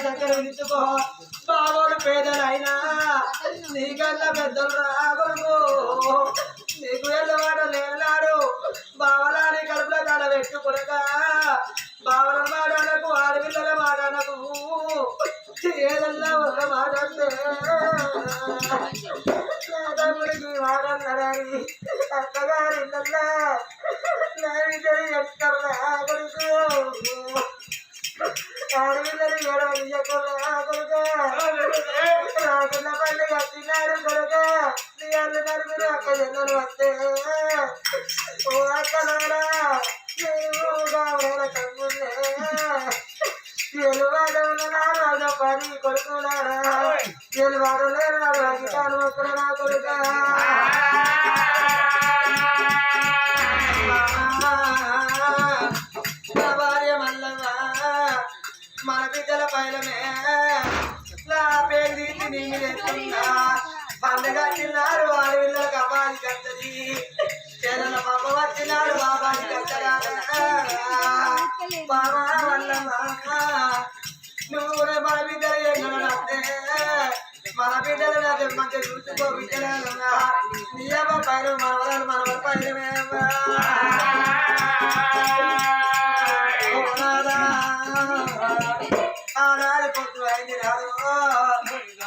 దగ్గర వినిచుకో బావోడు పేదలైనా నీకన్నా పెద్దలు రాగొడుకు నీకు వెళ్ళవాడ లేనాడు బావలాని కడుపుల కాడ పెట్టుకునక బావల మాటనకు ఆడపిల్లల మాటనకు ఏదన్నా ఒక మాట అంటే తమ్ముడికి మాటన్నాడని అత్తగారి ఇళ్ళల్లా నైవేద్యం చెప్తారా కొడుకు ఆడపిల్లలు ఎడవయ్యకున్నా కొడుక రాకున్న పండుగ తిన్నాడు కొడుక నీ అల్లు నలుగురు అక్క జన్నలు వస్తే ఓ అక్కలారా నీవు కావాల తమ్ముళ్ళే ఎలువాడవుల నాడు పని కొడుకున్నారా ఎలువాడు లేనాడు అగితాను ఒక్కడ నా కొడుక నా భార్య మల్లవ్వ మన బిడ్డల పైలమే నా పేరు తీసి నీ మీద ఎత్తున్నా పండుగ వచ్చినాడు వాడి పిల్లలకు అబ్బాయి కట్టది పేదల పాప వచ్చినాడు బాబాని కట్టరా బాబా మల్లమ్మ నువ్వు మన బిడ్డలు ఎన్నడంటే మన బిడ్డలు నా మంచి చూసుకో బిడ్డలు నీ అమ్మ పైన మనవరాలు మనవల పైనమే ఆనాడు పొద్దు అయింది రాదు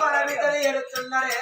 మన బిడ్డలు ఎడుతున్నారే